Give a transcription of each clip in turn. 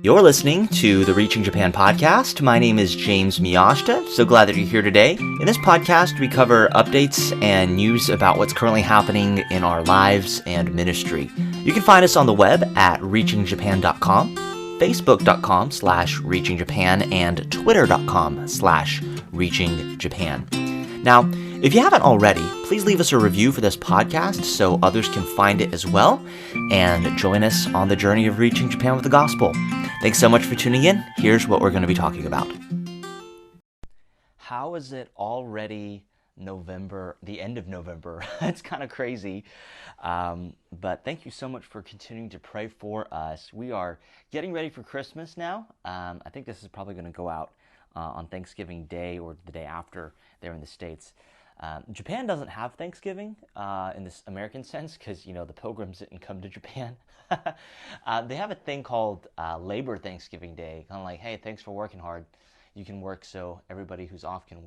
You're listening to the Reaching Japan podcast. My name is James Miyashita. So glad that you're here today. In this podcast, we cover updates and news about what's currently happening in our lives and ministry. You can find us on the web at reachingjapan.com, facebook.com/reachingjapan, and twitter.com/reachingjapan. Now, if you haven't already, please leave us a review for this podcast so others can find it as well and join us on the journey of reaching Japan with the gospel. Thanks so much for tuning in. Here's what we're going to be talking about. How is it already November, the end of November? It's kind of crazy. But thank you so much for continuing to pray for us. We are getting ready for Christmas now. I think this is probably going to go out on Thanksgiving Day or the day after there in the States. Japan doesn't have Thanksgiving in this American sense because, the pilgrims didn't come to Japan. They have a thing called Labor Thanksgiving Day, kind of like, hey, thanks for working hard. You can work so everybody who's off can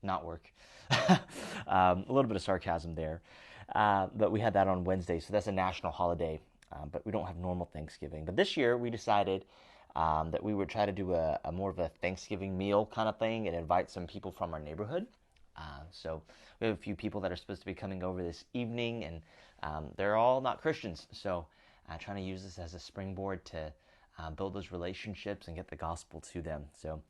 not work. A little bit of sarcasm there. But we had that on Wednesday, so that's a national holiday. But we don't have normal Thanksgiving. But this year we decided that we would try to do a more of a Thanksgiving meal kind of thing and invite some people from our neighborhood. So we have a few people that are supposed to be coming over this evening, and they're all not Christians. So trying to use this as a springboard to build those relationships and get the gospel to them. So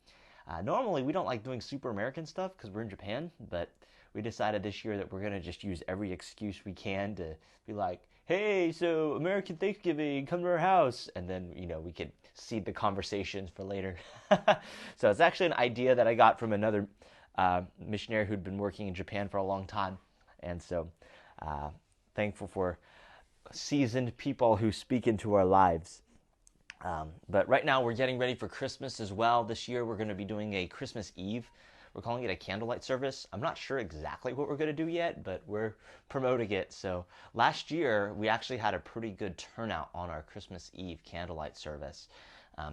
normally we don't like doing super American stuff because we're in Japan, but we decided this year that we're going to just use every excuse we can to be like, hey, so American Thanksgiving, come to our house. And then, we could seed the conversations for later. So it's actually an idea that I got from another missionary who'd been working in Japan for a long time. And so thankful for seasoned people who speak into our lives. But right now we're getting ready for Christmas as well. This year we're going to be doing a Christmas Eve. We're calling it a candlelight service. I'm not sure exactly what we're going to do yet, but we're promoting it. So last year we actually had a pretty good turnout on our Christmas Eve candlelight service.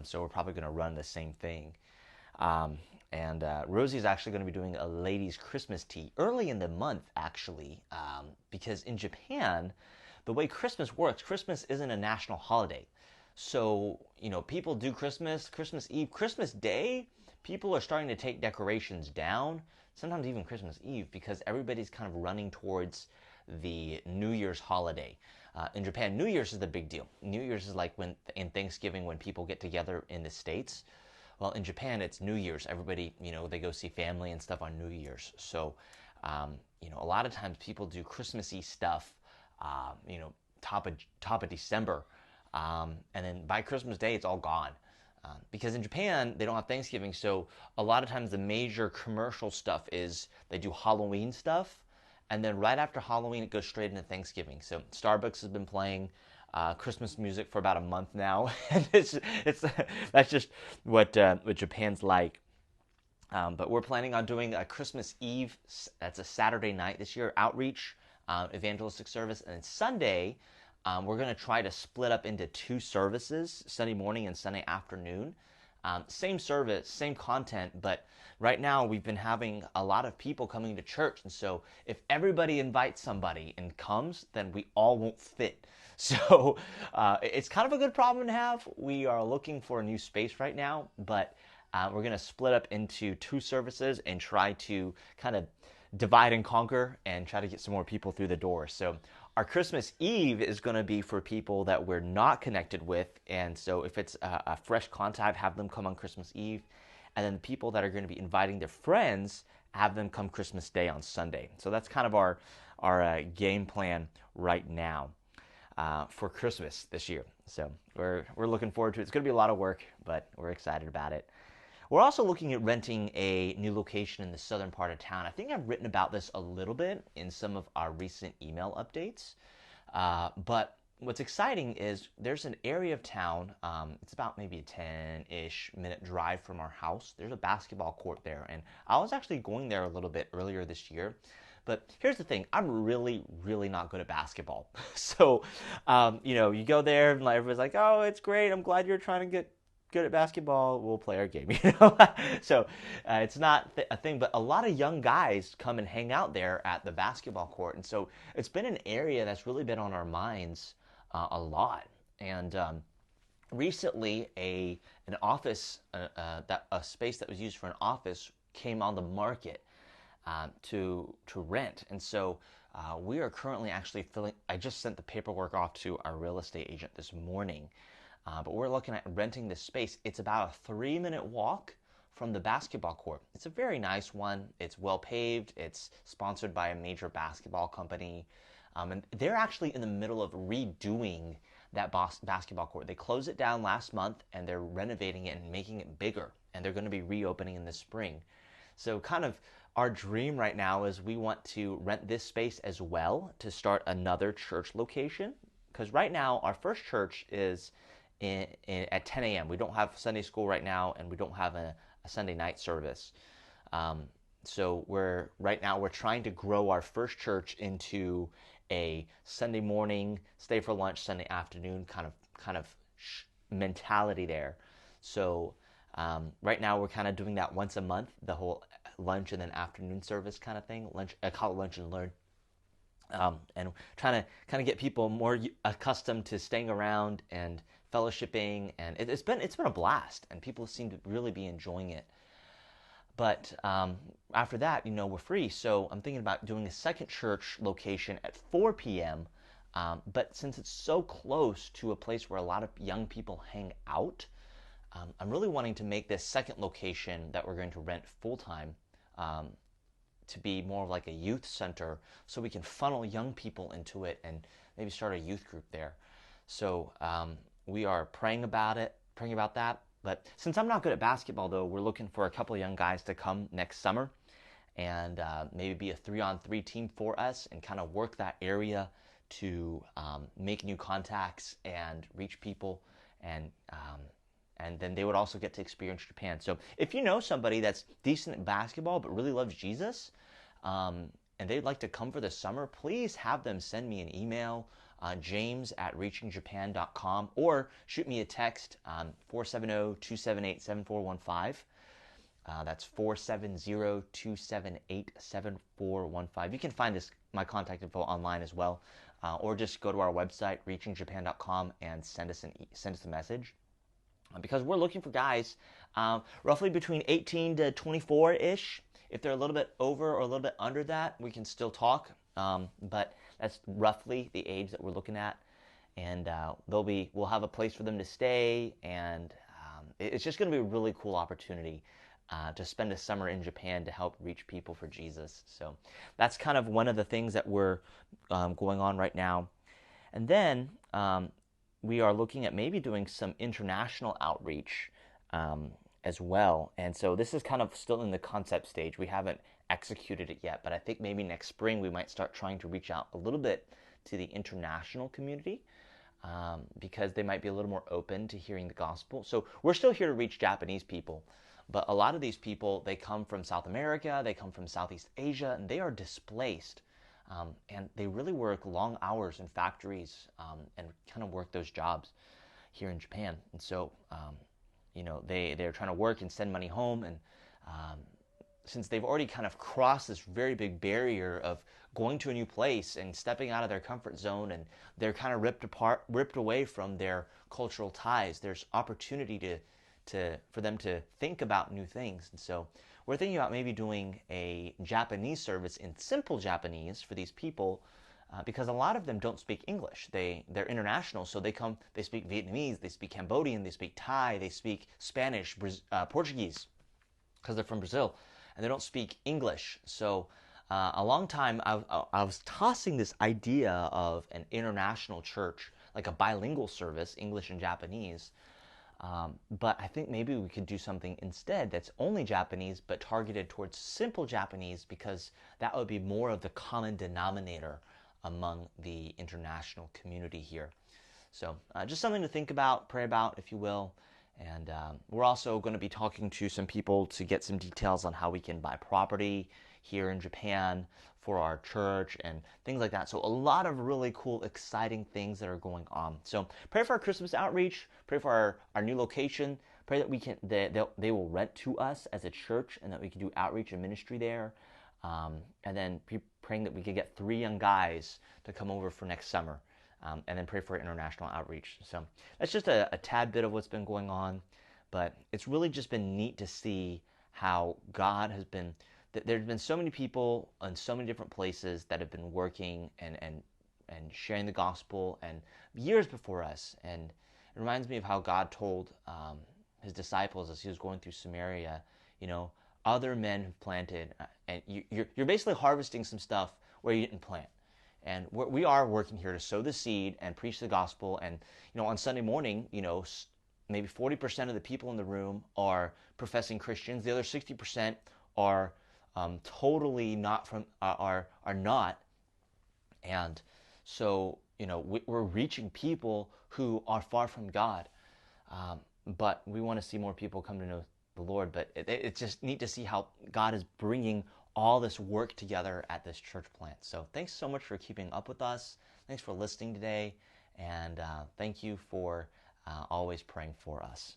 So we're probably going to run the same thing. And Rosie's actually going to be doing a ladies' Christmas tea early in the month, actually, because in Japan, the way Christmas works, Christmas isn't a national holiday. So, people do Christmas Eve, Christmas Day, people are starting to take decorations down, sometimes even Christmas Eve, because everybody's kind of running towards the New Year's holiday. In Japan, New Year's is the big deal. New Year's is like in Thanksgiving when people get together in the States. Well, in Japan, it's New Year's. Everybody, they go see family and stuff on New Year's. So, a lot of times people do Christmassy stuff, top of December. And then by Christmas Day, it's all gone. Because in Japan, they don't have Thanksgiving. So a lot of times the major commercial stuff is they do Halloween stuff. And then right after Halloween, it goes straight into Thanksgiving. So Starbucks has been playing Christmas music for about a month now. And that's just what Japan's like. But we're planning on doing a Christmas Eve. That's a Saturday night this year, outreach, evangelistic service. And then Sunday, we're going to try to split up into two services, Sunday morning and Sunday afternoon. Same service, same content, but right now we've been having a lot of people coming to church. And so if everybody invites somebody and comes, then we all won't fit. So it's kind of a good problem to have. We are looking for a new space right now, but we're going to split up into two services and try to kind of divide and conquer and try to get some more people through the door. So our Christmas Eve is going to be for people that we're not connected with. And so if it's a fresh contact, have them come on Christmas Eve. And then the people that are going to be inviting their friends, have them come Christmas Day on Sunday. So that's kind of our game plan right now for Christmas this year. So we're looking forward to it. It's going to be a lot of work, but we're excited about it. We're also looking at renting a new location in the southern part of town. I think I've written about this a little bit in some of our recent email updates. But what's exciting is there's an area of town, it's about maybe a 10-ish minute drive from our house. There's a basketball court there. And I was actually going there a little bit earlier this year. But here's the thing, I'm really, really not good at basketball. So, you go there and everybody's like, oh, it's great. I'm glad you're trying to get good at basketball, we'll play our game, So it's not a thing, but a lot of young guys come and hang out there at the basketball court. And so it's been an area that's really been on our minds a lot. And recently an office that a space that was used for an office came on the market to rent, and so we are currently actually filling. I just sent the paperwork off to our real estate agent this morning, but we're looking at renting this space. It's about a 3-minute walk from the basketball court. It's a very nice one. It's well paved. It's sponsored by a major basketball company, and they're actually in the middle of redoing that basketball court. They closed it down last month, and they're renovating it and making it bigger. And they're going to be reopening in the spring. So kind of our dream right now is we want to rent this space as well to start another church location. Because right now our first church is at 10 a.m. We don't have Sunday school right now, and we don't have a Sunday night service. So we're trying to grow our first church into a Sunday morning, stay for lunch, Sunday afternoon kind of mentality there. So right now we're kind of doing that once a month, the whole lunch and then afternoon service kind of thing. I call it lunch and learn. And trying to kind of get people more accustomed to staying around and fellowshipping, and it's been a blast, and people seem to really be enjoying it. But after that, we're free. So I'm thinking about doing a second church location at 4 p.m. But since it's so close to a place where a lot of young people hang out, I'm really wanting to make this second location that we're going to rent full-time to be more of like a youth center, so we can funnel young people into it and maybe start a youth group there. So we are praying about that. But since I'm not good at basketball, though, we're looking for a couple of young guys to come next summer and maybe be a 3-on-3 team for us and kind of work that area to make new contacts and reach people, and then they would also get to experience Japan. So if you know somebody that's decent at basketball but really loves Jesus, and they'd like to come for the summer, please have them send me an email, james@reachingjapan.com, or shoot me a text, 470-278-7415. That's 470-278-7415. You can find my contact info online as well, or just go to our website, reachingjapan.com, and send us a message. Because we're looking for guys roughly between 18 to 24-ish. If they're a little bit over or a little bit under that, we can still talk. But that's roughly the age that we're looking at. And we'll have a place for them to stay. And it's just going to be a really cool opportunity to spend a summer in Japan to help reach people for Jesus. So that's kind of one of the things that we're going on right now. And then we are looking at maybe doing some international outreach as well. And so this is kind of still in the concept stage. We haven't executed it yet, but I think maybe next spring we might start trying to reach out a little bit to the international community, because they might be a little more open to hearing the gospel. So we're still here to reach Japanese people, but a lot of these people, they come from South America, they come from Southeast Asia, and they are displaced. And they really work long hours in factories and kind of work those jobs here in Japan. And so, they're trying to work and send money home. And since they've already kind of crossed this very big barrier of going to a new place and stepping out of their comfort zone, and they're kind of ripped away from their cultural ties, there's opportunity for them to think about new things. And so we're thinking about maybe doing a Japanese service in simple Japanese for these people, because a lot of them don't speak English. They're international, so they speak Vietnamese, they speak Cambodian, they speak Thai, they speak Spanish, Portuguese, because they're from Brazil, and they don't speak English. So a long time I was tossing this idea of an international church, like a bilingual service, English and Japanese. But I think maybe we could do something instead that's only Japanese but targeted towards simple Japanese, because that would be more of the common denominator among the international community here. So just something to think about, pray about, if you will. And we're also going to be talking to some people to get some details on how we can buy property here in Japan for our church and things like that. So a lot of really cool, exciting things that are going on. So pray for our Christmas outreach. Pray for our new location. Pray that they will rent to us as a church, and that we can do outreach and ministry there. And then praying that we could get 3 young guys to come over for next summer and then pray for international outreach. So that's just a tad bit of what's been going on, but it's really just been neat to see how God has been. There's been so many people in so many different places that have been working and sharing the gospel and years before us. And it reminds me of how God told his disciples as he was going through Samaria, other men have planted, and you're basically harvesting some stuff where you didn't plant. And we are working here to sow the seed and preach the gospel. And on Sunday morning, maybe 40% of the people in the room are professing Christians. The other 60% are totally not are not. And so we're reaching people who are far from God, but we want to see more people come to know the Lord. But it's just neat to see how God is bringing all this work together at this church plant. So thanks so much for keeping up with us. Thanks for listening today, and thank you for always praying for us.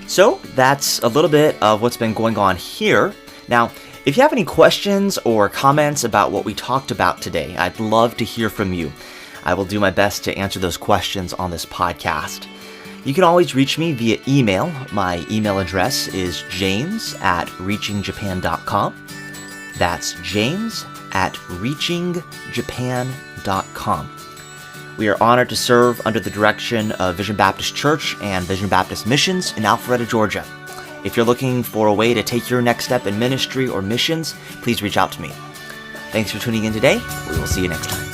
So that's a little bit of what's been going on here. Now, if you have any questions or comments about what we talked about today, I'd love to hear from you. I will do my best to answer those questions on this podcast. You can always reach me via email. My email address is james@reachingjapan.com. That's james@reachingjapan.com. We are honored to serve under the direction of Vision Baptist Church and Vision Baptist Missions in Alpharetta, Georgia. If you're looking for a way to take your next step in ministry or missions, please reach out to me. Thanks for tuning in today. We will see you next time.